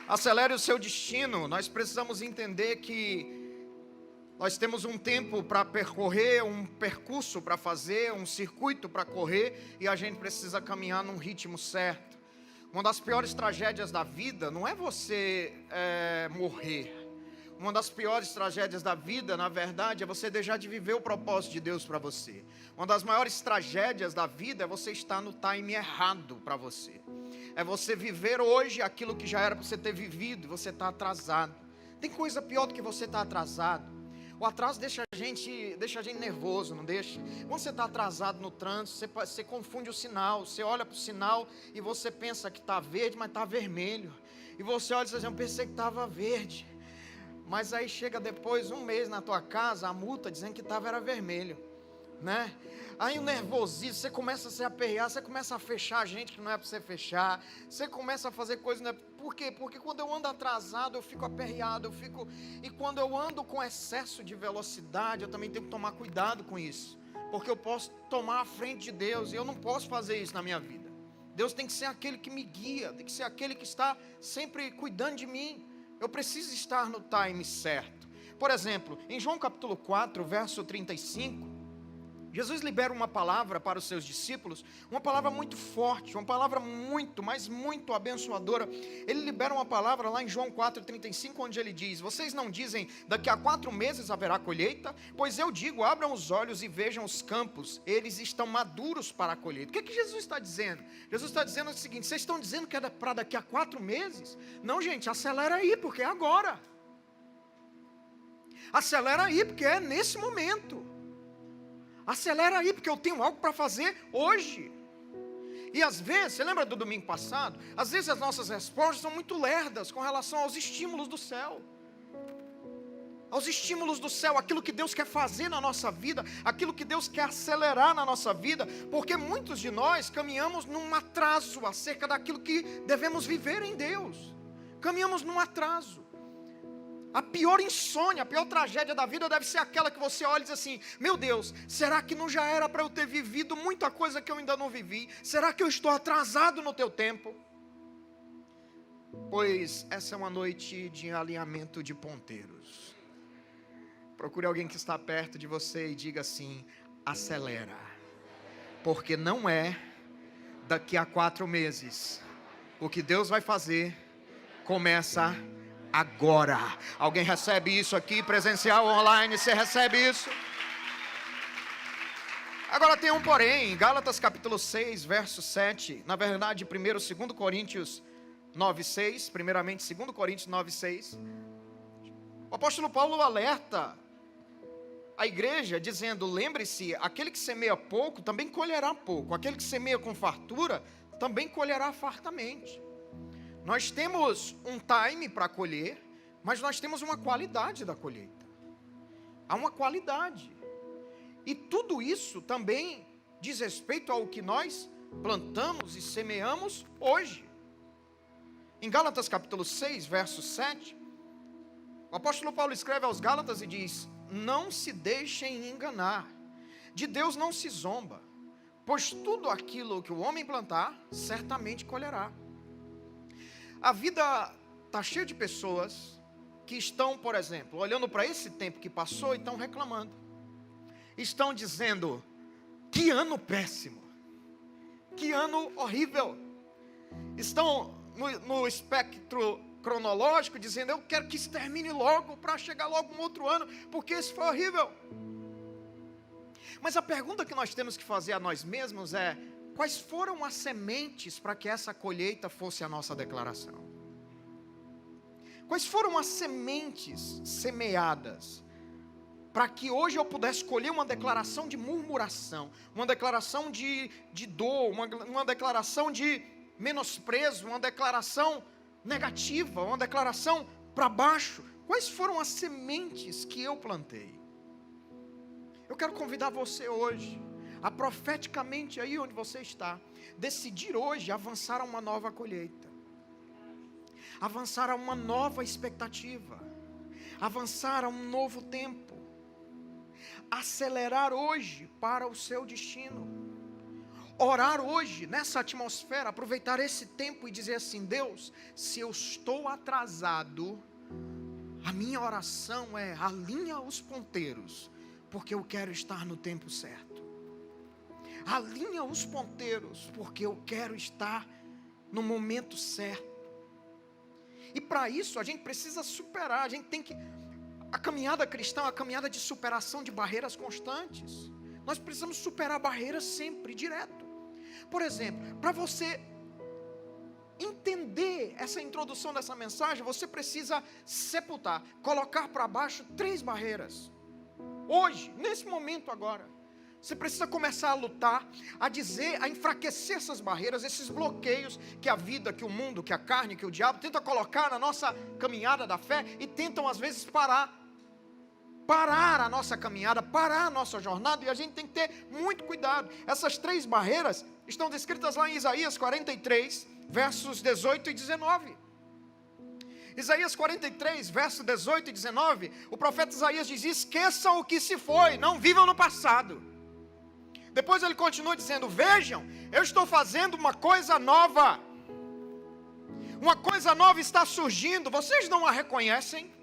Acelere o seu destino. Nós precisamos entender que nós temos um tempo para percorrer, um percurso para fazer, um circuito para correr, e a gente precisa caminhar num ritmo certo. Uma das piores tragédias da vida não é você morrer. Uma das piores tragédias da vida, na verdade, é você deixar de viver o propósito de Deus para você. Uma das maiores tragédias da vida é você estar no time errado para você. É você viver hoje aquilo que já era para você ter vivido e você está atrasado. Tem coisa pior do que você estar atrasado. O atraso deixa a gente nervoso, não deixa? Quando você está atrasado no trânsito, você confunde o sinal. Você olha para o sinal e você pensa que está verde, mas está vermelho. E você olha e diz assim, eu pensei que estava verde. Mas aí chega depois, um mês na tua casa, a multa dizendo que era vermelho, né? Aí o nervosismo, você começa a se aperrear, você começa a fechar gente que não é para você fechar, você começa a fazer coisas, não é... Por quê? Porque quando eu ando atrasado, eu fico aperreado, e quando eu ando com excesso de velocidade, eu também tenho que tomar cuidado com isso, porque eu posso tomar a frente de Deus, e eu não posso fazer isso na minha vida. Deus tem que ser aquele que me guia, tem que ser aquele que está sempre cuidando de mim. Eu preciso estar no time certo. Por exemplo, em João capítulo 4, verso 35, Jesus libera uma palavra para os seus discípulos, uma palavra muito forte, uma palavra muito, mas muito abençoadora. Ele libera uma palavra lá em João 4,35, onde ele diz, vocês não dizem, daqui a 4 meses haverá colheita? Pois eu digo, abram os olhos e vejam os campos, eles estão maduros para a colheita. O que Jesus está dizendo? Jesus está dizendo o seguinte, vocês estão dizendo que é para daqui a 4 meses? Não, gente, acelera aí, porque é agora. Acelera aí, porque é nesse momento. Acelera aí, porque eu tenho algo para fazer hoje. E às vezes, você lembra do domingo passado? Às vezes as nossas respostas são muito lerdas com relação aos estímulos do céu. Aos estímulos do céu, aquilo que Deus quer fazer na nossa vida, aquilo que Deus quer acelerar na nossa vida, porque muitos de nós caminhamos num atraso acerca daquilo que devemos viver em Deus. Caminhamos num atraso. A pior insônia, a pior tragédia da vida deve ser aquela que você olha e diz assim, meu Deus, será que não já era para eu ter vivido muita coisa que eu ainda não vivi? Será que eu estou atrasado no teu tempo? Pois essa é uma noite de alinhamento de ponteiros. Procure alguém que está perto de você e diga assim, acelera. Porque não é daqui a 4 meses. O que Deus vai fazer começa agora. Alguém recebe isso aqui, presencial, online, você recebe isso? Agora tem um porém, Gálatas capítulo 6, verso 7, na verdade, 2 Coríntios 9, 6, primeiramente 2 Coríntios 9, 6, o apóstolo Paulo alerta a igreja, dizendo, lembre-se, aquele que semeia pouco, também colherá pouco, aquele que semeia com fartura, também colherá fartamente. Nós temos um time para colher, mas nós temos uma qualidade da colheita. Há uma qualidade. E tudo isso também diz respeito ao que nós plantamos e semeamos hoje. Em Gálatas capítulo 6, verso 7, o apóstolo Paulo escreve aos Gálatas e diz, não se deixem enganar, de Deus não se zomba, pois tudo aquilo que o homem plantar, certamente colherá. A vida está cheia de pessoas que estão, por exemplo, olhando para esse tempo que passou e estão reclamando. Estão dizendo, que ano péssimo, que ano horrível. Estão no espectro cronológico dizendo, eu quero que isso termine logo, para chegar logo um outro ano, porque esse foi horrível. Mas a pergunta que nós temos que fazer a nós mesmos é, quais foram as sementes para que essa colheita fosse a nossa declaração? Quais foram as sementes semeadas para que hoje eu pudesse colher uma declaração de murmuração, uma declaração de dor, uma declaração de menosprezo, uma declaração negativa, uma declaração para baixo? Quais foram as sementes que eu plantei? Eu quero convidar você hoje a profeticamente aí onde você está, decidir hoje avançar a uma nova colheita, avançar a uma nova expectativa, avançar a um novo tempo, acelerar hoje para o seu destino. orar hoje, nessa atmosfera, aproveitar esse tempo e dizer assim: Deus, se eu estou atrasado, a minha oração é: alinha os ponteiros, porque eu quero estar no tempo certo. Alinha os ponteiros, porque eu quero estar no momento certo. E para isso a gente precisa superar, a gente tem que... A caminhada cristã é uma caminhada de superação de barreiras constantes. Nós precisamos superar barreiras sempre, direto. Por exemplo, para você entender essa introdução dessa mensagem, você precisa sepultar, colocar para baixo 3 barreiras. Hoje, nesse momento agora, você precisa começar a lutar, a dizer, a enfraquecer essas barreiras, esses bloqueios que a vida, que o mundo, que a carne, que o diabo tenta colocar na nossa caminhada da fé e tentam às vezes parar a nossa caminhada, parar a nossa jornada, e a gente tem que ter muito cuidado. Essas 3 barreiras estão descritas lá em Isaías 43, versos 18 e 19. Isaías 43, versos 18 e 19, o profeta Isaías diz: esqueçam o que se foi, não vivam no passado. Depois ele continua dizendo: vejam, eu estou fazendo uma coisa nova. Uma coisa nova está surgindo, vocês não a reconhecem?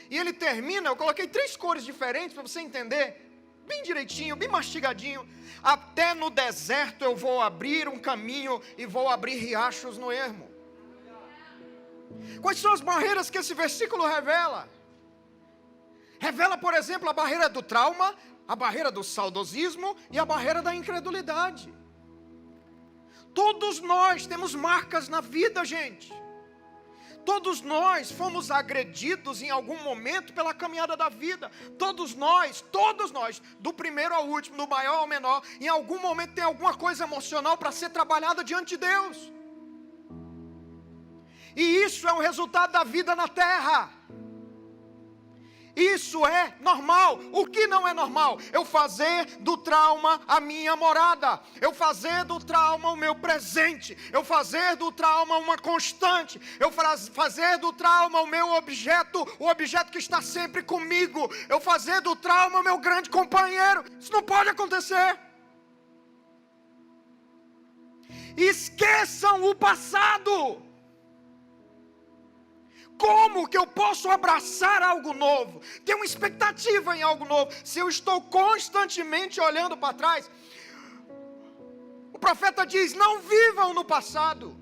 E ele termina, eu coloquei 3 cores diferentes para você entender, bem direitinho, bem mastigadinho. Até no deserto eu vou abrir um caminho e vou abrir riachos no ermo. Quais são as barreiras que esse versículo revela? Revela, por exemplo, a barreira do trauma, a barreira do saudosismo e a barreira da incredulidade. Todos nós temos marcas na vida, gente. Todos nós fomos agredidos em algum momento pela caminhada da vida. Todos nós, do primeiro ao último, do maior ao menor, em algum momento tem alguma coisa emocional para ser trabalhada diante de Deus. E isso é um resultado da vida na terra. Isso é normal. O que não é normal? Eu fazer do trauma a minha morada. Eu fazer do trauma o meu presente. Eu fazer do trauma uma constante. Eu fazer do trauma o meu objeto, o objeto que está sempre comigo. Eu fazer do trauma o meu grande companheiro. Isso não pode acontecer. Esqueçam o passado. Como que eu posso abraçar algo novo? Ter uma expectativa em algo novo, se eu estou constantemente olhando para trás? O profeta diz: não vivam no passado.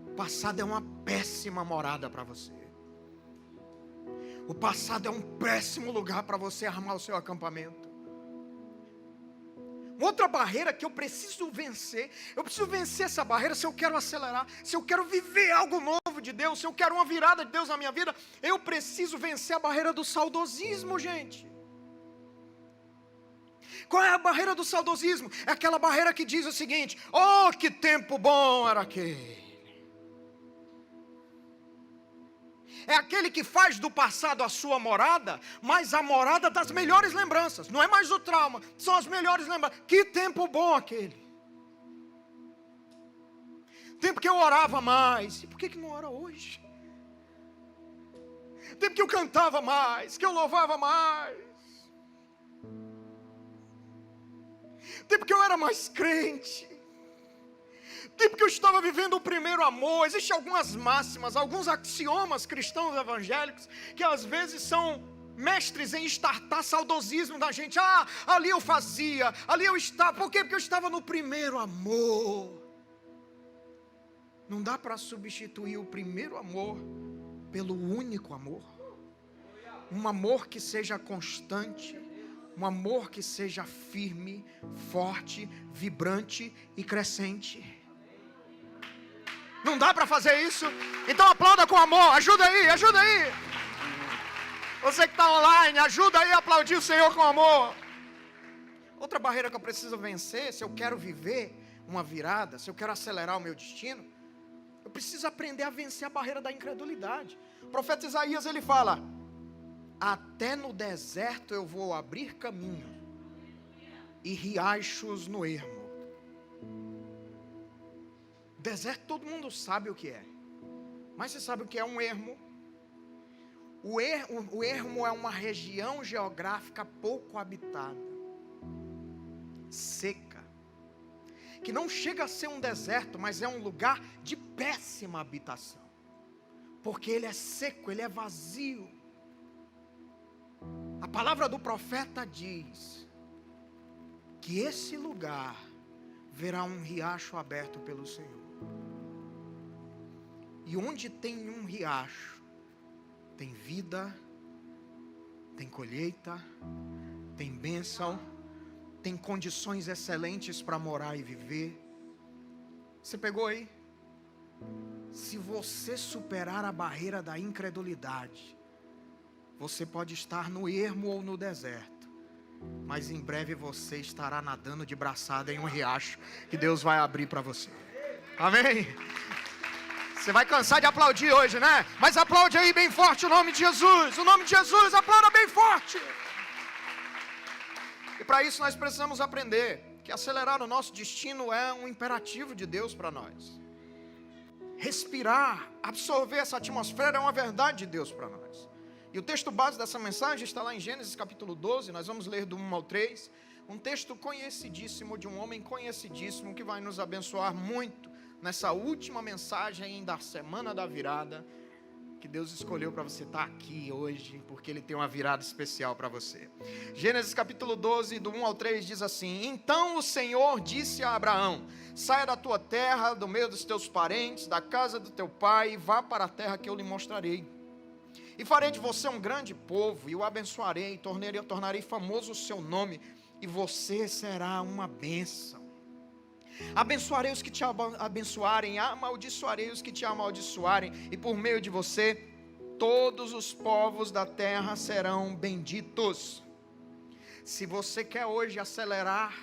O passado é uma péssima morada para você. O passado é um péssimo lugar para você armar o seu acampamento. Outra barreira que eu preciso vencer essa barreira se eu quero acelerar, se eu quero viver algo novo de Deus, se eu quero uma virada de Deus na minha vida, eu preciso vencer a barreira do saudosismo, gente. Qual é a barreira do saudosismo? É aquela barreira que diz o seguinte: oh, que tempo bom era aquele. É aquele que faz do passado a sua morada, mas a morada das melhores lembranças. Não é mais o trauma, são as melhores lembranças. Que tempo bom aquele. Tempo que eu orava mais. E por que não ora hoje? Tempo que eu cantava mais, que eu louvava mais. Tempo que eu era mais crente. Tempo que eu estava vivendo o primeiro amor. Existem algumas máximas, alguns axiomas cristãos evangélicos, que às vezes são mestres em estartar saudosismo da gente. Ah, ali eu fazia, ali eu estava. Por quê? Porque eu estava no primeiro amor. Não dá para substituir o primeiro amor pelo único amor. Um amor que seja constante, um amor que seja firme, forte, vibrante e crescente. Não dá para fazer isso? Então aplauda com amor, ajuda aí. Você que está online, ajuda aí a aplaudir o Senhor com amor. Outra barreira que eu preciso vencer, se eu quero viver uma virada, se eu quero acelerar o meu destino, eu preciso aprender a vencer a barreira da incredulidade. O profeta Isaías, ele fala: até no deserto eu vou abrir caminho e riachos no ermo. Deserto todo mundo sabe o que é. Mas você sabe o que é um ermo? O ermo é uma região geográfica pouco habitada. seca, que não chega a ser um deserto, mas é um lugar de péssima habitação, porque ele é seco, ele é vazio. A palavra do profeta diz que esse lugar verá um riacho aberto pelo Senhor. E onde tem um riacho, tem vida, tem colheita, tem bênção, tem condições excelentes para morar e viver. Você pegou aí? Se você superar a barreira da incredulidade, você pode estar no ermo ou no deserto, mas em breve você estará nadando de braçada em um riacho que Deus vai abrir para você. Amém? Você vai cansar de aplaudir hoje, né? Mas aplaude aí bem forte o nome de Jesus. O nome de Jesus, aplauda bem forte. E para isso nós precisamos aprender que acelerar o nosso destino é um imperativo de Deus para nós. Respirar, absorver essa atmosfera é uma verdade de Deus para nós. E o texto base dessa mensagem está lá em Gênesis capítulo 12, nós vamos ler do 1 ao 3. Um texto conhecidíssimo de um homem conhecidíssimo que vai nos abençoar muito nessa última mensagem da semana da virada, que Deus escolheu para você estar aqui hoje, porque Ele tem uma virada especial para você. Gênesis capítulo 12, do 1 ao 3 diz assim: Então o Senhor disse a Abraão: Saia da tua terra, do meio dos teus parentes, da casa do teu pai, e vá para a terra que eu lhe mostrarei. E farei de você um grande povo, e o abençoarei, e tornarei famoso o seu nome, e você será uma bênção. Abençoarei os que te abençoarem, amaldiçoarei os que te amaldiçoarem, e por meio de você, todos os povos da terra serão benditos. Se você quer hoje acelerar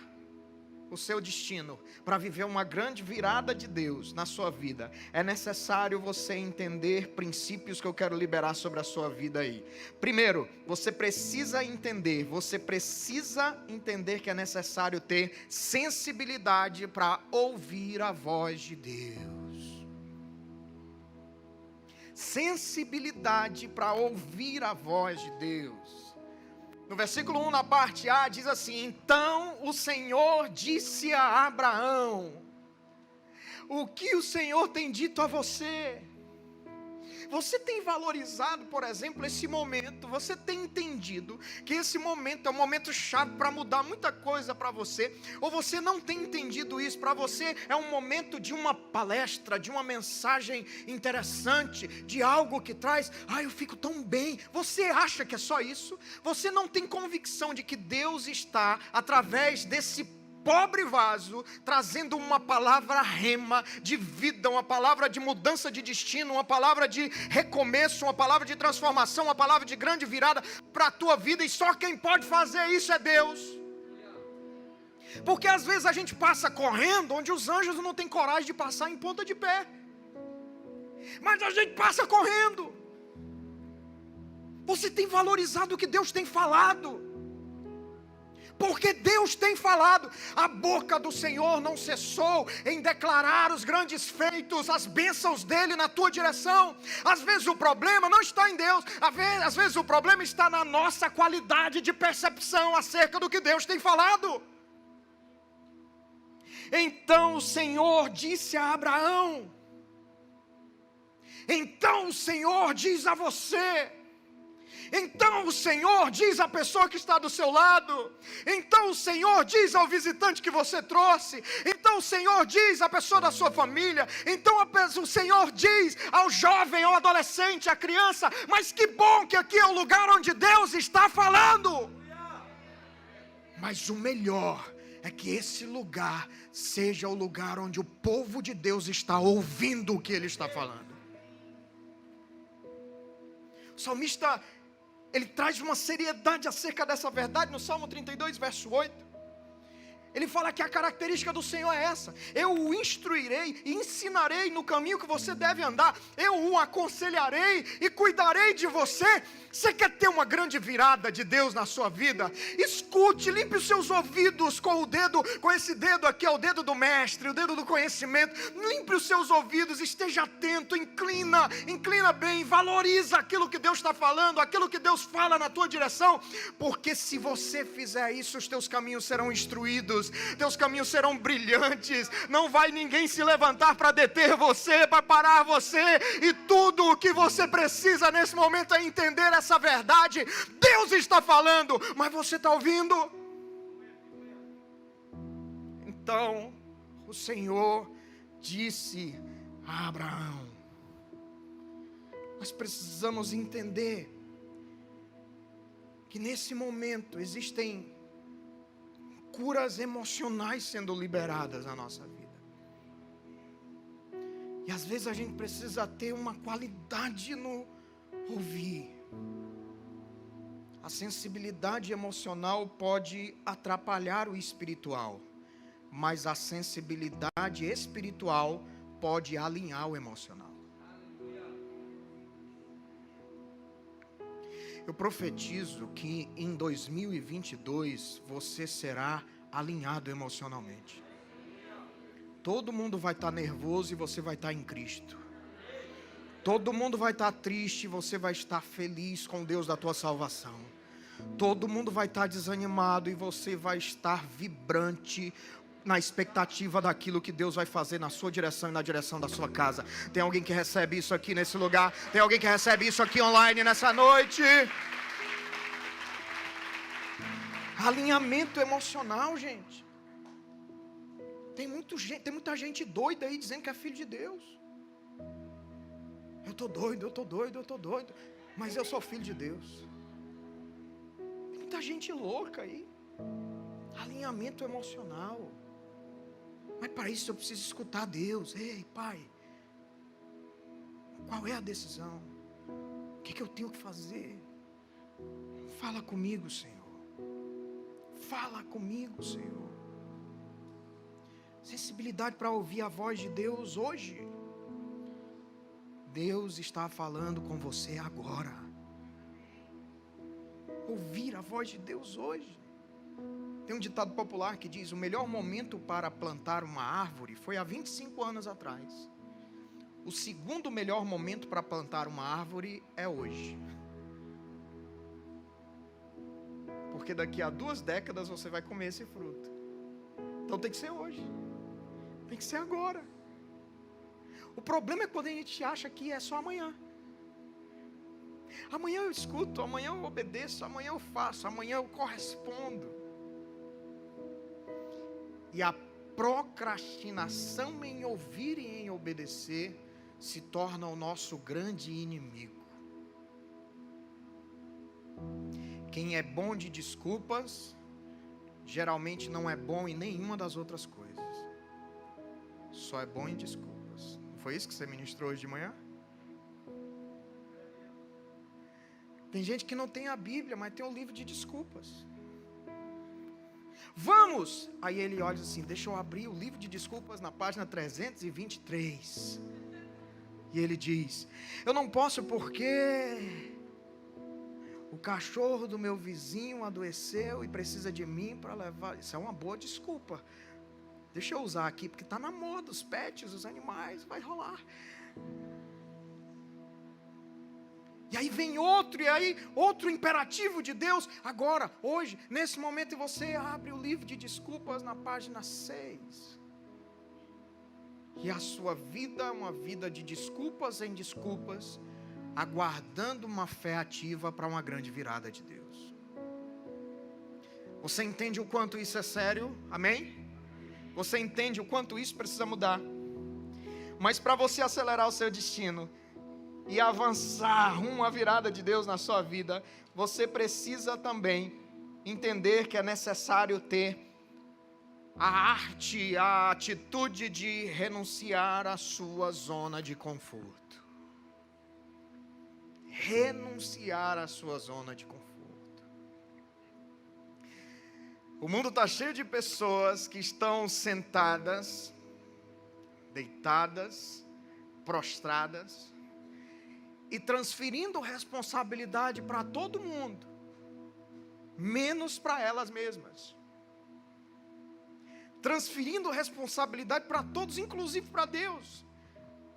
o seu destino, para viver uma grande virada de Deus na sua vida, é necessário você entender princípios que eu quero liberar sobre a sua vida aí. Primeiro, você precisa entender que é necessário ter sensibilidade para ouvir a voz de Deus. Sensibilidade para ouvir a voz de Deus. No versículo 1, na parte A, diz assim: Então o Senhor disse a Abraão. O que o Senhor tem dito a você? Você tem valorizado, por exemplo, esse momento? Você tem entendido que esse momento é um momento chave para mudar muita coisa para você? Ou você não tem entendido isso? Para você é um momento de uma palestra, de uma mensagem interessante, de algo que traz, eu fico tão bem. Você acha que é só isso? Você não tem convicção de que Deus está, através desse pobre vaso, trazendo uma palavra rema de vida, uma palavra de mudança de destino, uma palavra de recomeço, uma palavra de transformação, uma palavra de grande virada para a tua vida, e só quem pode fazer isso é Deus. Porque às vezes a gente passa correndo onde os anjos não têm coragem de passar em ponta de pé, mas a gente passa correndo. Você tem valorizado o que Deus tem falado? Porque Deus tem falado, a boca do Senhor não cessou em declarar os grandes feitos, as bênçãos dele na tua direção. Às vezes o problema não está em Deus, às vezes o problema está na nossa qualidade de percepção acerca do que Deus tem falado. Então o Senhor disse a Abraão, então o Senhor diz a você, então o Senhor diz à pessoa que está do seu lado, então o Senhor diz ao visitante que você trouxe, então o Senhor diz à pessoa da sua família, então o Senhor diz ao jovem, ao adolescente, à criança, mas que bom que aqui é o lugar onde Deus está falando. Mas o melhor é que esse lugar seja o lugar onde o povo de Deus está ouvindo o que Ele está falando. O salmista, ele traz uma seriedade acerca dessa verdade no Salmo 32, verso 8. Ele fala que a característica do Senhor é essa: eu o instruirei e ensinarei no caminho que você deve andar, eu o aconselharei e cuidarei de você. Você quer ter uma grande virada de Deus na sua vida? Escute, limpe os seus ouvidos com esse dedo aqui, é o dedo do mestre, o dedo do conhecimento. Limpe os seus ouvidos, esteja atento, inclina bem, valoriza aquilo que Deus está falando, aquilo que Deus fala na tua direção, porque se você fizer isso, os teus caminhos serão instruídos teus caminhos serão brilhantes, não vai ninguém se levantar para deter você, para parar você, e tudo o que você precisa nesse momento é entender essa verdade. Deus está falando, mas você está ouvindo? Então, o Senhor disse a Abraão: nós precisamos entender que nesse momento existem curas emocionais sendo liberadas na nossa vida. E às vezes a gente precisa ter uma qualidade no ouvir. A sensibilidade emocional pode atrapalhar o espiritual, mas a sensibilidade espiritual pode alinhar o emocional. Eu profetizo que em 2022 você será alinhado emocionalmente. Todo mundo vai estar nervoso e você vai estar em Cristo. Todo mundo vai estar triste e você vai estar feliz com Deus da tua salvação. Todo mundo vai estar desanimado e você vai estar vibrante na expectativa daquilo que Deus vai fazer na sua direção e na direção da sua casa. Tem alguém que recebe isso aqui nesse lugar? Tem alguém que recebe isso aqui online nessa noite? Alinhamento emocional, gente. Tem muita gente doida aí dizendo que é filho de Deus. Eu estou doido, mas eu sou filho de Deus. Tem muita gente louca aí. Alinhamento emocional. Mas para isso eu preciso escutar Deus. Ei, Pai, qual é a decisão? O que eu tenho que fazer? Fala comigo, Senhor. Fala comigo, Senhor. Sensibilidade para ouvir a voz de Deus hoje. Deus está falando com você agora. Ouvir a voz de Deus hoje. Tem um ditado popular que diz: o melhor momento para plantar uma árvore foi há 25 anos atrás. O segundo melhor momento para plantar uma árvore é hoje. Porque daqui a 2 décadas você vai comer esse fruto. Então tem que ser hoje. Tem que ser agora. O problema é quando a gente acha que é só amanhã. Amanhã eu escuto, amanhã eu obedeço, amanhã eu faço, amanhã eu correspondo. E a procrastinação em ouvir e em obedecer se torna o nosso grande inimigo. Quem é bom de desculpas, geralmente não é bom em nenhuma das outras coisas. Só é bom em desculpas. Não foi isso que você ministrou hoje de manhã? Tem gente que não tem a Bíblia, mas tem um livro de desculpas. Vamos! Aí ele olha assim: deixa eu abrir o livro de desculpas na página 323. E ele diz: eu não posso porque o cachorro do meu vizinho adoeceu e precisa de mim para levar. Isso é uma boa desculpa. Deixa eu usar aqui, porque está na moda, os pets, os animais, vai rolar. E aí vem outro imperativo de Deus, agora, hoje, nesse momento, e você abre o livro de desculpas na página 6. E a sua vida é uma vida de desculpas em desculpas, aguardando uma fé ativa para uma grande virada de Deus. Você entende o quanto isso é sério? Amém? Você entende o quanto isso precisa mudar? Mas para você acelerar o seu destino e avançar rumo à virada de Deus na sua vida, você precisa também entender que é necessário ter a arte, a atitude de renunciar à sua zona de conforto. Renunciar à sua zona de conforto. O mundo está cheio de pessoas que estão sentadas, deitadas, prostradas, e transferindo responsabilidade para todo mundo, menos para elas mesmas. Transferindo responsabilidade para todos, inclusive para Deus,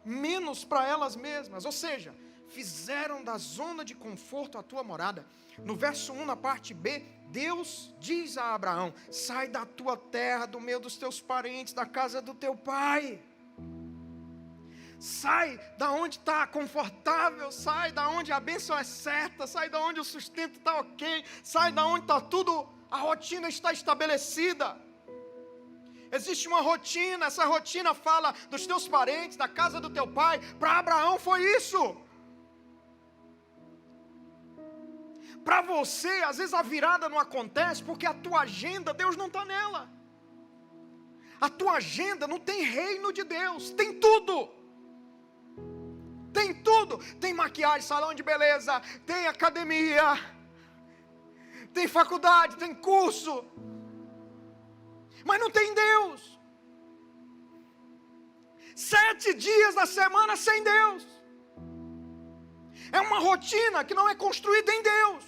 menos para elas mesmas. Ou seja, fizeram da zona de conforto a tua morada. No verso 1, na parte B, Deus diz a Abraão: sai da tua terra, do meio dos teus parentes, da casa do teu pai. Sai da onde está confortável, sai da onde a bênção é certa, sai da onde o sustento está ok, sai da onde está tudo, a rotina está estabelecida. Existe uma rotina, essa rotina fala dos teus parentes, da casa do teu pai. Para Abraão foi isso. Para você, às vezes a virada não acontece porque a tua agenda, Deus não está nela. A tua agenda não tem reino de Deus, tem tudo. Tem tudo, tem maquiagem, salão de beleza, tem academia, tem faculdade, tem curso, mas não tem Deus. 7 dias da semana sem Deus, é uma rotina que não é construída em Deus.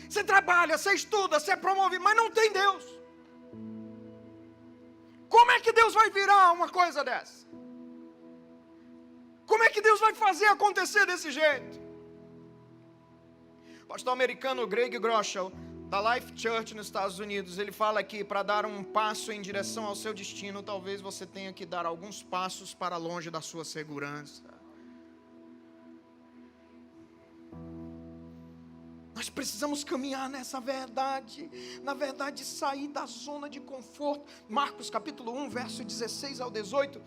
Você trabalha, você estuda, você é promovido, mas não tem Deus. Como é que Deus vai virar uma coisa dessa? Como é que Deus vai fazer acontecer desse jeito? O pastor americano Greg Groeschel, da Life Church nos Estados Unidos, ele fala que para dar um passo em direção ao seu destino, talvez você tenha que dar alguns passos para longe da sua segurança. Nós precisamos caminhar nessa verdade, na verdade sair da zona de conforto. Marcos capítulo 1, verso 16 ao 18,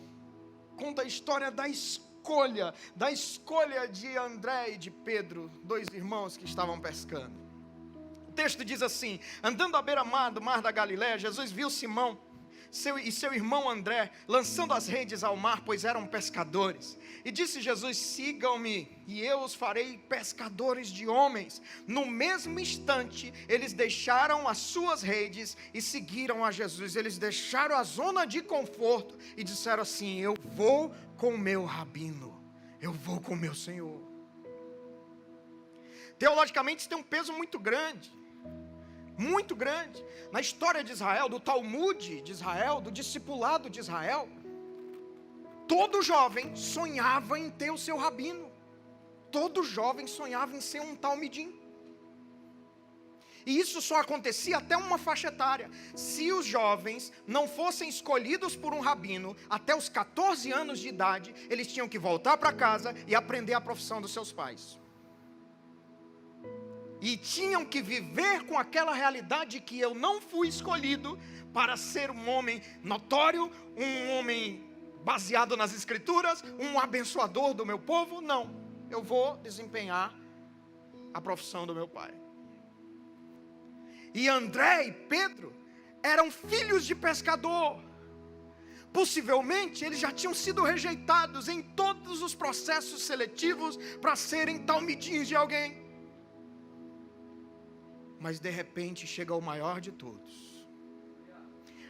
conta a história da escolha de André e de Pedro, 2 irmãos que estavam pescando. O texto diz assim: andando à beira-mar do mar da Galileia, Jesus viu Simão e seu irmão André lançando as redes ao mar, pois eram pescadores. E disse Jesus: sigam-me e eu os farei pescadores de homens. No mesmo instante, eles deixaram as suas redes e seguiram a Jesus. Eles deixaram a zona de conforto e disseram assim: eu vou com o meu rabino, eu vou com o meu Senhor. Teologicamente isso tem um peso muito grande. Muito grande. Na história de Israel, do Talmud de Israel, do discipulado de Israel, todo jovem sonhava em ter o seu rabino. Todo jovem sonhava em ser um talmidim. E isso só acontecia até uma faixa etária. Se os jovens não fossem escolhidos por um rabino até os 14 anos de idade, eles tinham que voltar para casa e aprender a profissão dos seus pais. E tinham que viver com aquela realidade que eu não fui escolhido para ser um homem notório, um homem baseado nas escrituras, um abençoador do meu povo. Não, eu vou desempenhar a profissão do meu pai. E André e Pedro eram filhos de pescador. Possivelmente eles já tinham sido rejeitados em todos os processos seletivos para serem talmidins de alguém. Mas de repente chega o maior de todos,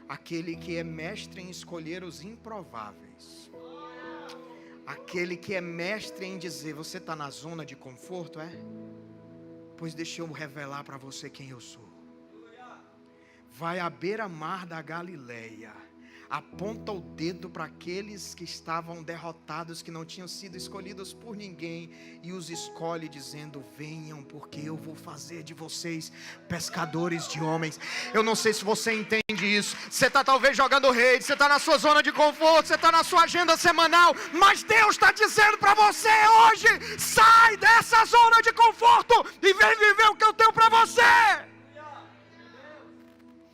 aquele que é mestre em escolher os improváveis, aquele que é mestre em dizer: você está na zona de conforto, é? Pois deixa eu revelar para você quem eu sou. Vai à beira-mar da Galileia, aponta o dedo para aqueles que estavam derrotados, que não tinham sido escolhidos por ninguém, e os escolhe dizendo: venham, porque eu vou fazer de vocês pescadores de homens. Eu não sei se você entende isso. Você está talvez jogando rede, você está na sua zona de conforto, você está na sua agenda semanal, mas Deus está dizendo para você hoje: sai dessa zona de conforto e vem viver o que eu tenho para você.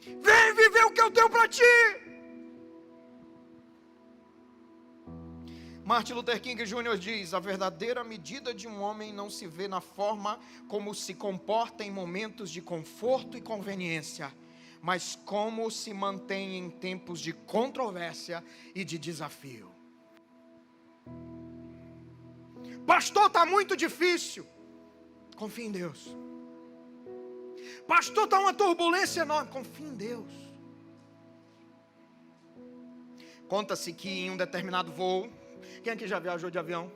Vem viver o que eu tenho para ti. Martin Luther King Jr. diz: a verdadeira medida de um homem não se vê na forma como se comporta em momentos de conforto e conveniência, mas como se mantém em tempos de controvérsia e de desafio. Pastor, está muito difícil. Confie em Deus. Pastor, está uma turbulência enorme. Confie em Deus. Conta-se que em um determinado voo, quem aqui já viajou de avião?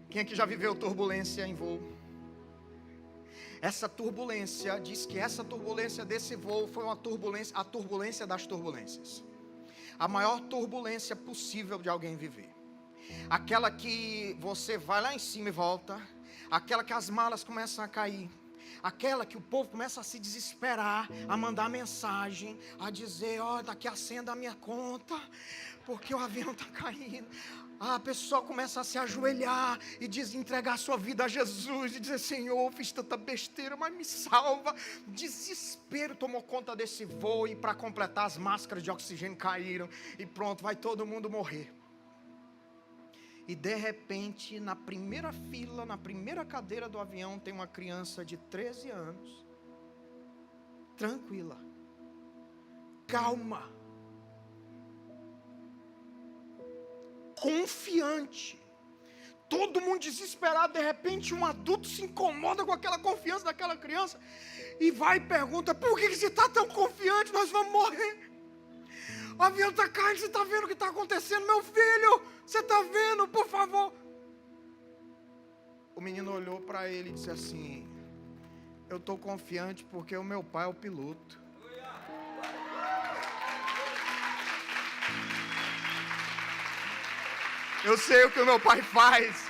Quem aqui já viveu turbulência em voo? Essa turbulência, diz que essa turbulência desse voo foi uma turbulência, a turbulência das turbulências. A maior turbulência possível de alguém viver. aquela que você vai lá em cima e volta, aquela que as malas começam a cair, aquela que o povo começa a se desesperar, a mandar mensagem, a dizer, daqui a senha da minha conta, porque o avião está caindo. A pessoa começa a se ajoelhar e entregar sua vida a Jesus e dizer, Senhor, fiz tanta besteira, mas me salva. Desespero tomou conta desse voo, e para completar, as máscaras de oxigênio caíram e pronto, vai todo mundo morrer. E de repente, na primeira fila, na primeira cadeira do avião, tem uma criança de 13 anos, tranquila, calma, confiante. Todo mundo desesperado. De repente um adulto se incomoda com aquela confiança daquela criança e vai e pergunta, por que você está tão confiante? Nós vamos morrer, o avião está caindo, você está vendo o que está acontecendo? Meu filho, você está vendo? Por favor. O menino olhou para ele e disse assim, eu estou confiante porque o meu pai é o piloto. Eu sei o que o meu pai faz.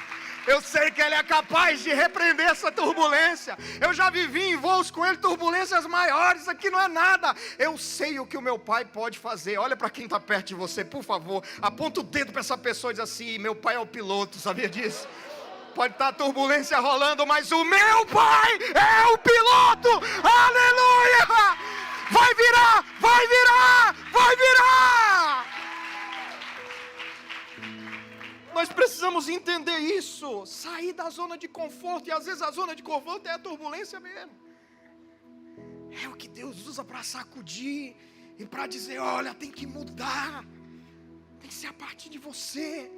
Eu sei que ele é capaz de repreender essa turbulência. Eu já vivi em voos com ele, turbulências maiores. Aqui não é nada. Eu sei o que o meu pai pode fazer. Olha para quem está perto de você, por favor. Aponta o dedo para essa pessoa e diz assim, meu pai é o piloto, sabia disso? Pode estar turbulência rolando, mas o meu pai é o piloto. Aleluia! Vai virar, vai virar, vai virar! Nós precisamos entender isso, sair da zona de conforto, e às vezes a zona de conforto é a turbulência mesmo. É o que Deus usa para sacudir e para dizer, olha, tem que mudar, tem que ser a partir de você.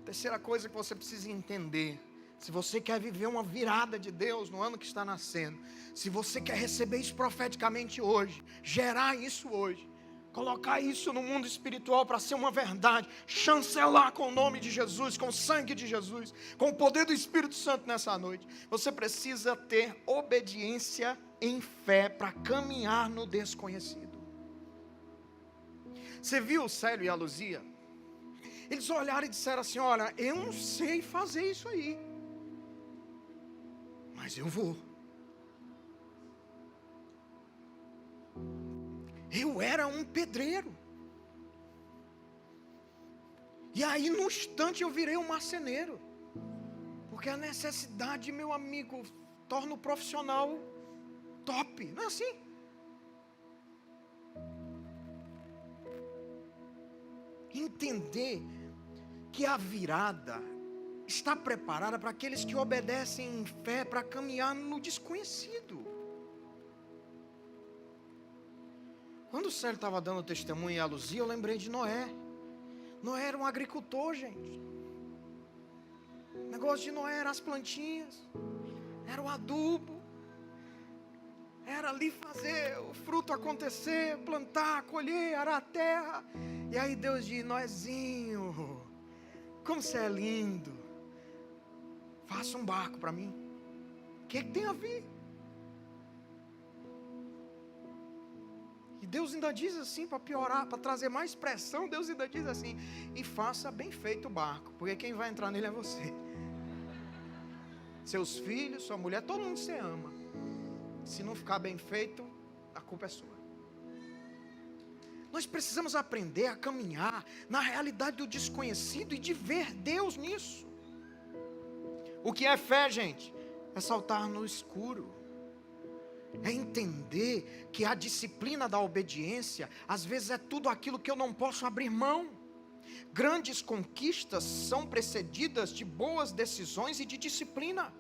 Terceira coisa que você precisa entender, se você quer viver uma virada de Deus no ano que está nascendo, se você quer receber isso profeticamente hoje, gerar isso hoje, colocar isso no mundo espiritual para ser uma verdade, chancelar com o nome de Jesus, com o sangue de Jesus, com o poder do Espírito Santo nessa noite, você precisa ter obediência em fé para caminhar no desconhecido. Você viu o Célio e a Luzia? Eles olharam e disseram assim, olha, eu não sei fazer isso aí, mas eu vou. Eu era um pedreiro. E aí, no instante, eu virei um marceneiro. Porque a necessidade, meu amigo, torna o profissional top. Não é assim? Entender que a virada está preparada para aqueles que obedecem em fé para caminhar no desconhecido. Quando o Célio estava dando testemunho a Luzia, eu lembrei de Noé. Noé era um agricultor, gente. O negócio de Noé era as plantinhas, era o adubo, era ali fazer o fruto acontecer, plantar, colher, arar a terra. E aí Deus diz, Noézinho, como você é lindo, faça um barco para mim. O que tem a ver? E Deus ainda diz assim, para piorar, para trazer mais pressão, Deus ainda diz assim, e faça bem feito o barco, porque quem vai entrar nele é você. Seus filhos, sua mulher, todo mundo você ama. Se não ficar bem feito, a culpa é sua. Nós precisamos aprender a caminhar na realidade do desconhecido e de ver Deus nisso. O que é fé, gente? É saltar no escuro. É entender que a disciplina da obediência, às vezes é tudo aquilo que eu não posso abrir mão. Grandes conquistas são precedidas de boas decisões e de disciplina.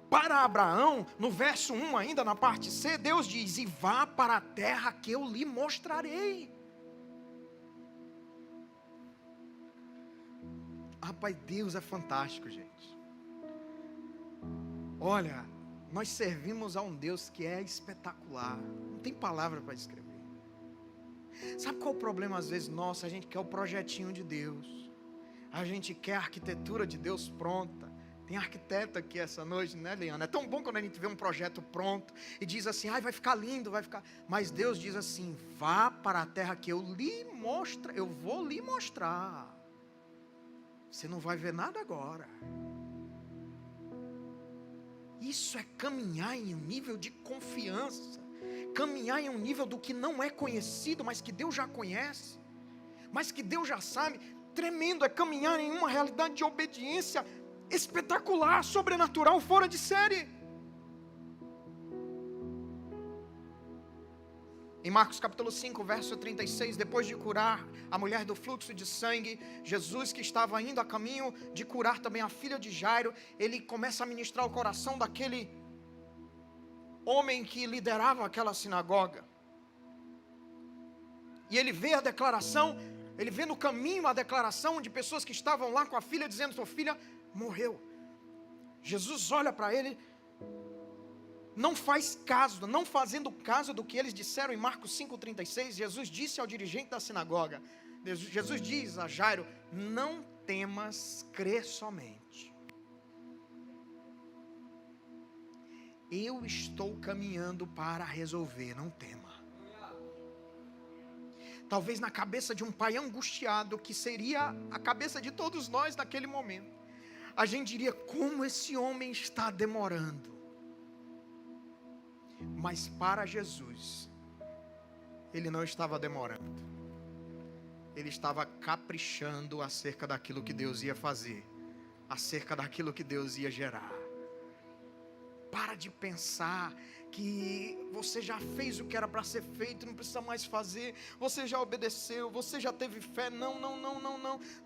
Para Abraão, no verso 1 ainda na parte C, Deus diz, e vá para a terra que eu lhe mostrarei. Rapaz, Deus é fantástico, gente. Olha, nós servimos a um Deus que é espetacular. Não tem palavra para descrever. Sabe qual é o problema às vezes nosso? A gente quer o projetinho de Deus. A gente quer a arquitetura de Deus pronta. Tem arquiteto aqui essa noite, né, Leana? É tão bom quando a gente vê um projeto pronto e diz assim, ai, vai ficar lindo, vai ficar... Mas Deus diz assim, vá para a terra que eu vou lhe mostrar. Você não vai ver nada agora. Isso é caminhar em um nível de confiança. Caminhar em um nível do que não é conhecido, mas que Deus já conhece. Mas que Deus já sabe. Tremendo, é caminhar em uma realidade de obediência espetacular, sobrenatural, fora de série. Em Marcos capítulo 5, verso 36, depois de curar a mulher do fluxo de sangue, Jesus, que estava indo a caminho de curar também a filha de Jairo, ele começa a ministrar o coração daquele homem que liderava aquela sinagoga. E ele vê a declaração, ele vê no caminho a declaração de pessoas que estavam lá com a filha, dizendo, sua filha morreu. Jesus olha para ele, não faz caso, não fazendo caso do que eles disseram em Marcos 5,36, Jesus disse ao dirigente da sinagoga, Jesus diz a Jairo, não temas, crê somente. Eu estou caminhando para resolver, não tema. Talvez na cabeça de um pai angustiado, que seria a cabeça de todos nós naquele momento, a gente diria, como esse homem está demorando. Mas para Jesus, ele não estava demorando. Ele estava caprichando acerca daquilo que Deus ia fazer, acerca daquilo que Deus ia gerar. Para de pensar que você já fez o que era para ser feito, não precisa mais fazer, você já obedeceu, você já teve fé. Não.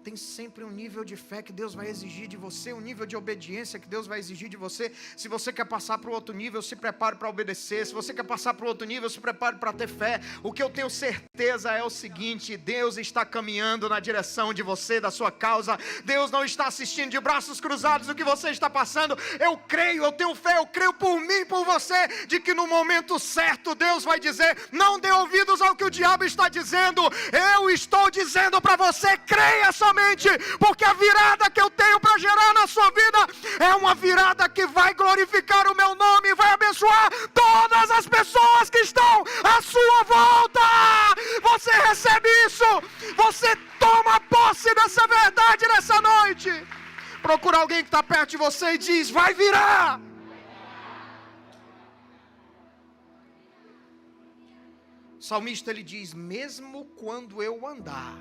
Tem sempre um nível de fé que Deus vai exigir de você, um nível de obediência que Deus vai exigir de você. Se você quer passar para o outro nível, se prepare para obedecer. Se você quer passar para o outro nível, se prepare para ter fé. O que eu tenho certeza é o seguinte, Deus está caminhando na direção de você, da sua causa. Deus não está assistindo de braços cruzados o que você está passando. Eu creio, eu tenho fé, eu creio por mim, por você, de que no momento certo Deus vai dizer, não dê ouvidos ao que o diabo está dizendo, eu estou dizendo para você, creia somente, porque a virada que eu tenho para gerar na sua vida, é uma virada que vai glorificar o meu nome, vai abençoar todas as pessoas que estão à sua volta. Você recebe isso, você toma posse dessa verdade nessa noite. Procura alguém que está perto de você e diz, vai virar. O salmista ele diz, mesmo quando eu andar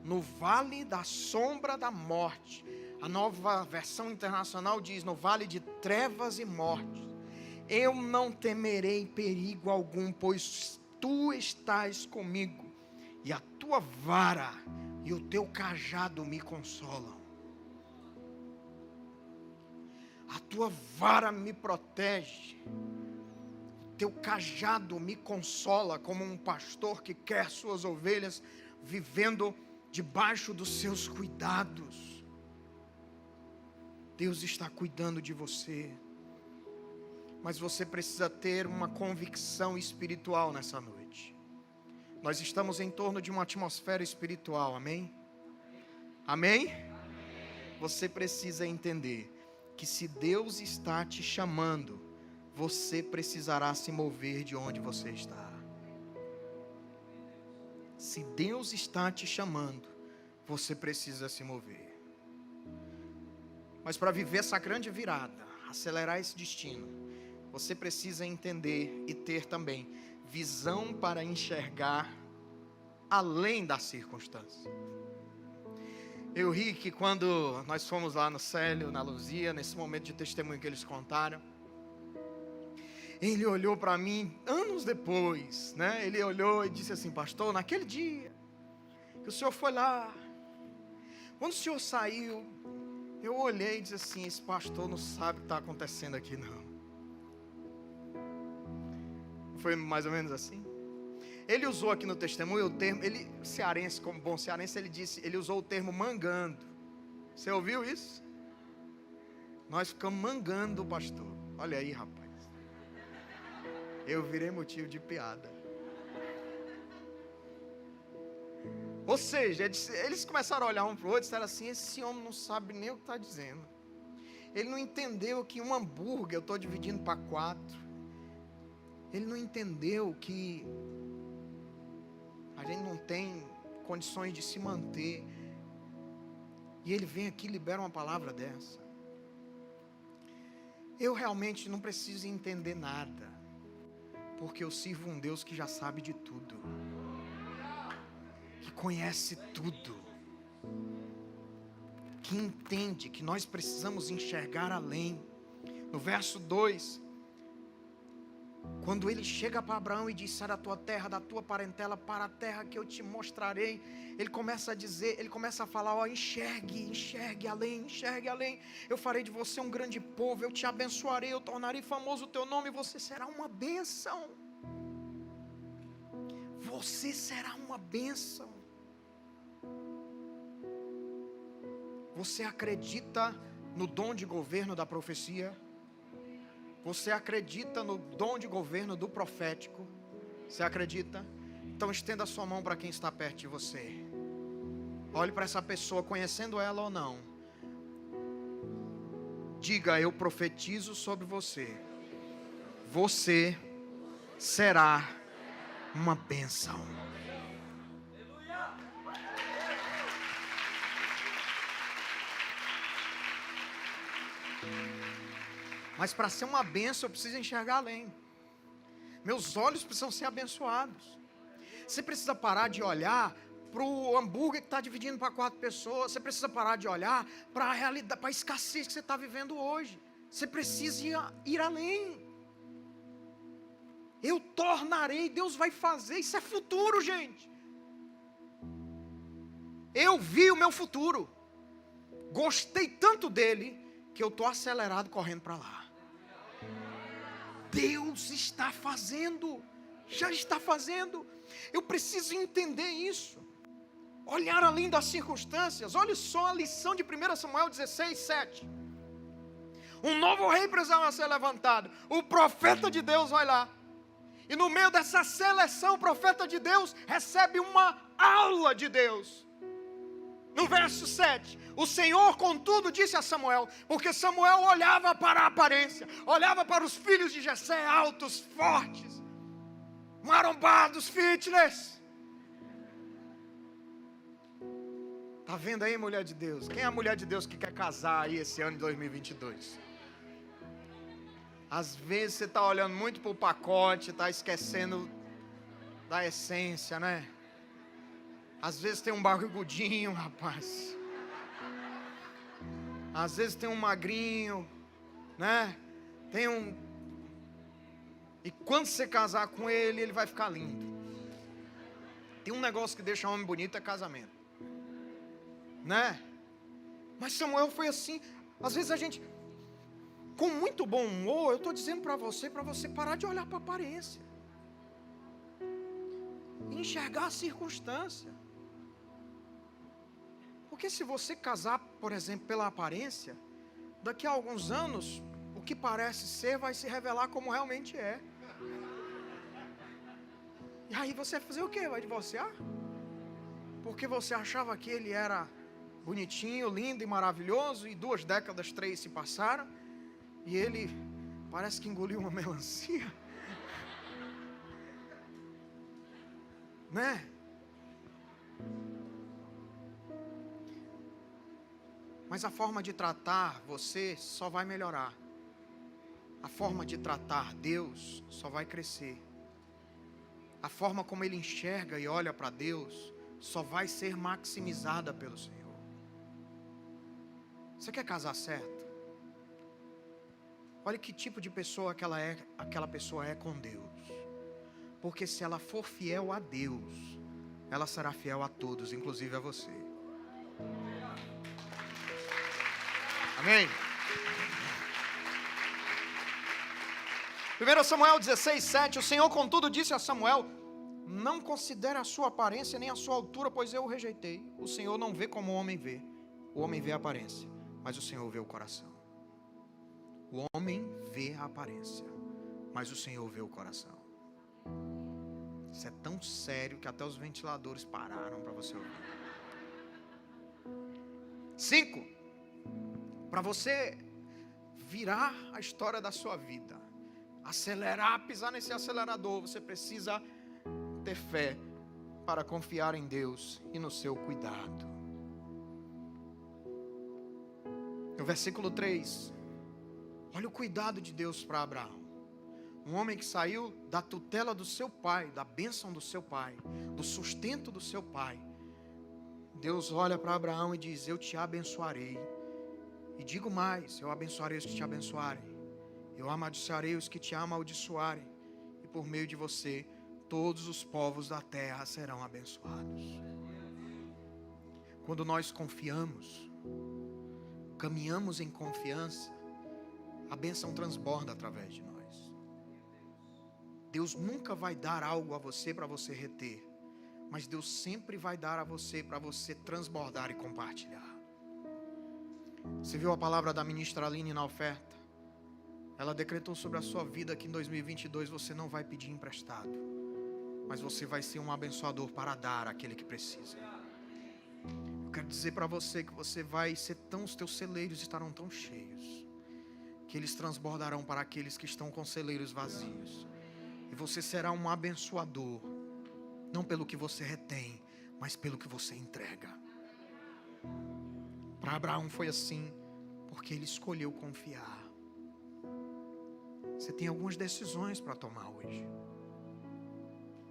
no vale da sombra da morte, a Nova Versão Internacional diz, no vale de trevas e morte, eu não temerei perigo algum, pois tu estás comigo, e a tua vara e o teu cajado me consolam. A tua vara me protege, teu cajado me consola, como um pastor que quer suas ovelhas vivendo debaixo dos seus cuidados. Deus está cuidando de você, mas você precisa ter uma convicção espiritual nessa noite. Nós estamos em torno de uma atmosfera espiritual, amém? Amém? Você precisa entender que se Deus está te chamando, você precisará se mover de onde você está. Se Deus está te chamando, você precisa se mover. Mas para viver essa grande virada, acelerar esse destino, você precisa entender e ter também visão para enxergar além da circunstância. Eu ri que quando nós fomos lá no Célio, na Luzia, nesse momento de testemunho que eles contaram, ele olhou para mim, anos depois, né? Ele olhou e disse assim, pastor, naquele dia que o senhor foi lá, quando o senhor saiu, eu olhei e disse assim, esse pastor não sabe o que está acontecendo aqui não. Foi mais ou menos assim. Ele usou aqui no testemunho o termo, ele, cearense, como bom cearense, ele usou o termo mangando. Você ouviu isso? Nós ficamos mangando, pastor. Olha aí, rapaz. Eu virei motivo de piada. Ou seja, eles começaram a olhar um para o outro e disseram assim, esse homem não sabe nem o que está dizendo. Ele não entendeu que um hambúrguer eu estou dividindo para 4. Ele não entendeu que a gente não tem condições de se manter. E ele vem aqui e libera uma palavra dessa. Eu realmente não preciso entender nada, porque eu sirvo um Deus que já sabe de tudo, que conhece tudo, que entende que nós precisamos enxergar além. No verso 2, quando ele chega para Abraão e diz: sai da tua terra, da tua parentela, para a terra que eu te mostrarei. Ele começa a dizer, ele começa a falar: ó, enxergue além, eu farei de você um grande povo, eu te abençoarei, eu tornarei famoso o teu nome, você será uma bênção. Você será uma bênção. Você acredita no dom de governo da profecia? Você acredita no dom de governo do profético? Você acredita? Então estenda a sua mão para quem está perto de você. Olhe para essa pessoa, conhecendo ela ou não. Diga: eu profetizo sobre você. Você será uma bênção. Mas para ser uma bênção eu preciso enxergar além. Meus olhos precisam ser abençoados. Você precisa parar de olhar para o hambúrguer que está dividindo para 4 pessoas. Você precisa parar de olhar para a realidade, para a escassez que você está vivendo hoje. Você precisa ir além. Eu tornarei, Deus vai fazer. Isso é futuro, gente. Eu vi o meu futuro. Gostei tanto dele que eu estou acelerado correndo para lá. Deus está fazendo, já está fazendo. Eu preciso entender isso. Olhar além das circunstâncias. Olha só a lição de 1 Samuel 16, 7. Um novo rei precisava ser levantado. O profeta de Deus vai lá. E no meio dessa seleção, o profeta de Deus recebe uma aula de Deus. No verso 7, o Senhor contudo disse a Samuel, porque Samuel olhava para a aparência, olhava para os filhos de Jessé, altos, fortes, marombados, fitness. Está vendo aí, mulher de Deus? Quem é a mulher de Deus que quer casar aí esse ano de 2022? Às vezes você está olhando muito para o pacote, está esquecendo da essência, né? Às vezes tem um barrigudinho, rapaz. Às vezes tem um magrinho, né? Tem um... E quando você casar com ele, ele vai ficar lindo. Tem um negócio que deixa homem bonito, é casamento. Né? Mas Samuel foi assim. Às vezes a gente, com muito bom humor, eu estou dizendo para você parar de olhar para a aparência. E enxergar a circunstância. Porque se você casar, por exemplo, pela aparência, daqui a alguns anos, o que parece ser vai se revelar como realmente é. E aí você vai fazer o quê? Vai divorciar? Porque você achava que ele era bonitinho, lindo e maravilhoso, e 2 décadas, 3 se passaram, e ele parece que engoliu uma melancia. Né? Mas a forma de tratar você só vai melhorar. A forma de tratar Deus só vai crescer. A forma como ele enxerga e olha para Deus só vai ser maximizada pelo Senhor. Você quer casar certo? Olha que tipo de pessoa aquela pessoa é com Deus. Porque se ela for fiel a Deus, ela será fiel a todos, inclusive a você. Amém? 1 Samuel 16, 7. O Senhor contudo disse a Samuel: não considere a sua aparência nem a sua altura, pois eu o rejeitei. O Senhor não vê como o homem vê. O homem vê a aparência, mas o Senhor vê o coração. O homem vê a aparência, mas o Senhor vê o coração. Isso é tão sério que até os ventiladores pararam para você ouvir. 5. Para você virar a história da sua vida, acelerar, pisar nesse acelerador, você precisa ter fé para confiar em Deus e no seu cuidado. No versículo 3, olha o cuidado de Deus para Abraão. Um homem que saiu da tutela do seu pai, da bênção do seu pai, do sustento do seu pai. Deus olha para Abraão e diz: eu te abençoarei. E digo mais, eu abençoarei os que te abençoarem. Eu amaldiçoarei os que te amaldiçoarem. E por meio de você, todos os povos da terra serão abençoados. Quando nós confiamos, caminhamos em confiança, a bênção transborda através de nós. Deus nunca vai dar algo a você para você reter, mas Deus sempre vai dar a você para você transbordar e compartilhar. Você viu a palavra da ministra Aline na oferta? Ela decretou sobre a sua vida que em 2022 você não vai pedir emprestado, mas você vai ser um abençoador para dar àquele que precisa. Eu quero dizer para você que você vai ser os teus celeiros estarão tão cheios, que eles transbordarão para aqueles que estão com celeiros vazios. E você será um abençoador, não pelo que você retém, mas pelo que você entrega. Para Abraão foi assim, porque ele escolheu confiar. Você tem algumas decisões para tomar hoje.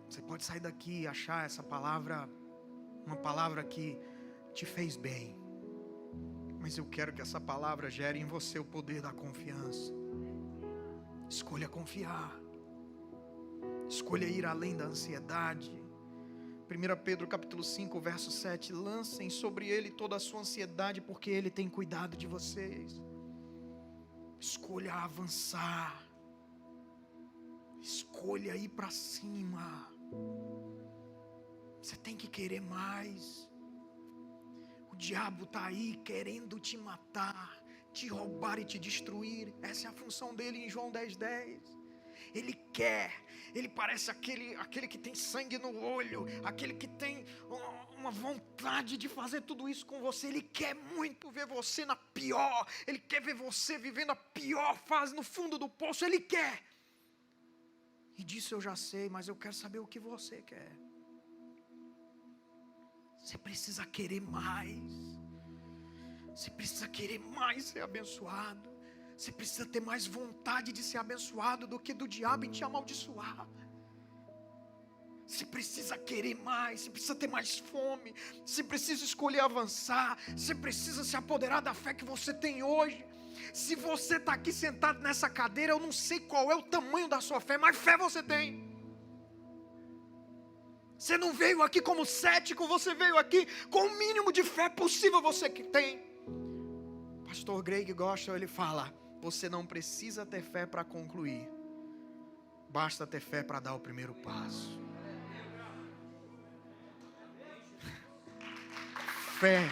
Você pode sair daqui e achar essa palavra uma palavra que te fez bem, mas eu quero que essa palavra gere em você o poder da confiança. Escolha confiar. Escolha ir além da ansiedade. 1 Pedro capítulo 5, verso 7. Lancem sobre ele toda a sua ansiedade, porque ele tem cuidado de vocês. Escolha avançar. Escolha ir para cima. Você tem que querer mais. O diabo está aí querendo te matar, te roubar e te destruir. Essa é a função dele em João 10:10. Ele quer, ele parece aquele que tem sangue no olho, aquele que tem uma vontade de fazer tudo isso com você. Ele quer muito ver você na pior, ele quer ver você vivendo a pior fase no fundo do poço, ele quer. E disso eu já sei, mas eu quero saber o que você quer. Você precisa querer mais. Você precisa querer mais ser abençoado. Você precisa ter mais vontade de ser abençoado do que do diabo em te amaldiçoar. Você precisa querer mais, você precisa ter mais fome, você precisa escolher avançar, você precisa se apoderar da fé que você tem hoje. Se você está aqui sentado nessa cadeira, eu não sei qual é o tamanho da sua fé, mas fé você tem. Você não veio aqui como cético, você veio aqui com o mínimo de fé possível você que tem. Pastor Greg Gosta, ele fala: você não precisa ter fé para concluir, basta ter fé para dar o primeiro passo. Fé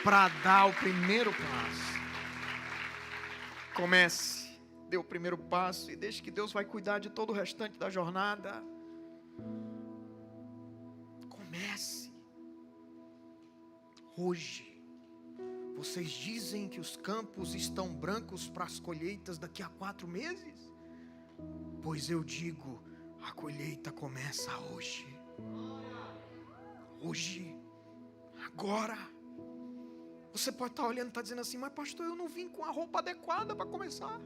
para dar o primeiro passo. Comece, dê o primeiro passo e deixe que Deus vai cuidar de todo o restante da jornada. Comece hoje. Vocês dizem que os campos estão brancos para as colheitas daqui a 4 meses? Pois eu digo, a colheita começa hoje. Hoje, agora. Você pode estar olhando e estar dizendo assim: mas pastor, eu não vim com a roupa adequada para começar.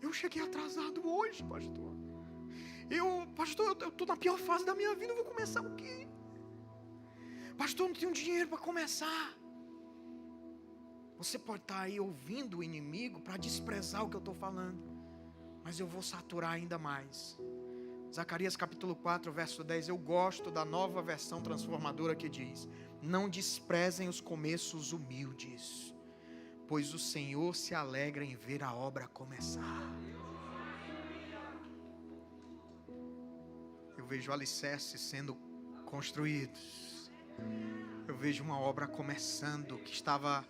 Eu cheguei atrasado hoje, pastor. Pastor, eu estou na pior fase da minha vida, eu vou começar o quê? Pastor, eu não tenho dinheiro para começar. Você pode estar aí ouvindo o inimigo para desprezar o que eu estou falando, mas eu vou saturar ainda mais. Zacarias capítulo 4, verso 10, eu gosto da nova versão transformadora que diz: não desprezem os começos humildes, pois o Senhor se alegra em ver a obra começar. Eu vejo alicerces sendo construídos. Eu vejo uma obra começando que estava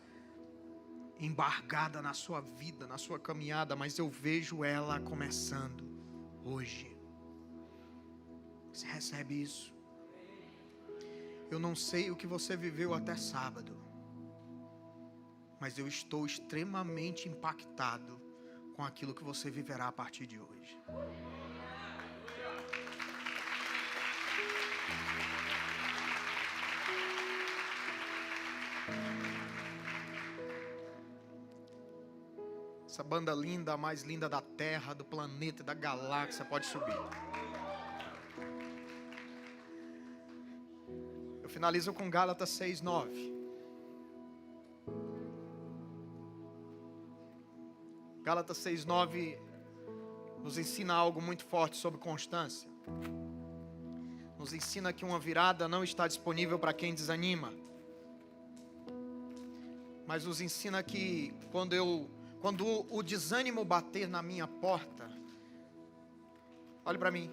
embargada na sua vida, na sua caminhada, mas eu vejo ela começando hoje. Você recebe isso? Eu não sei o que você viveu até sábado, mas eu estou extremamente impactado com aquilo que você viverá a partir de hoje. Essa banda linda, a mais linda da Terra, do planeta, da galáxia, pode subir. Eu finalizo com Gálatas 6:9. Gálatas 6:9 nos ensina algo muito forte sobre constância. Nos ensina que uma virada não está disponível para quem desanima. Mas nos ensina que quando o desânimo bater na minha porta, olhe para mim,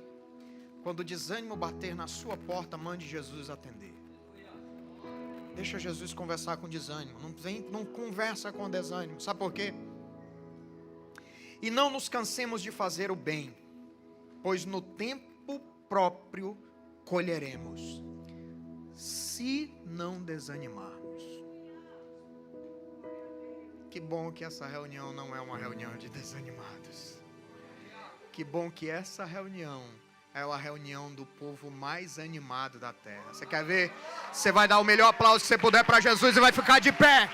quando o desânimo bater na sua porta, mande Jesus atender. Deixa Jesus conversar com o desânimo. Não conversa com o desânimo. Sabe por quê? E não nos cansemos de fazer o bem, pois no tempo próprio colheremos, se não desanimarmos. Que bom que essa reunião não é uma reunião de desanimados. Que bom que essa reunião é a reunião do povo mais animado da terra. Você quer ver? Você vai dar o melhor aplauso que você puder para Jesus e vai ficar de pé.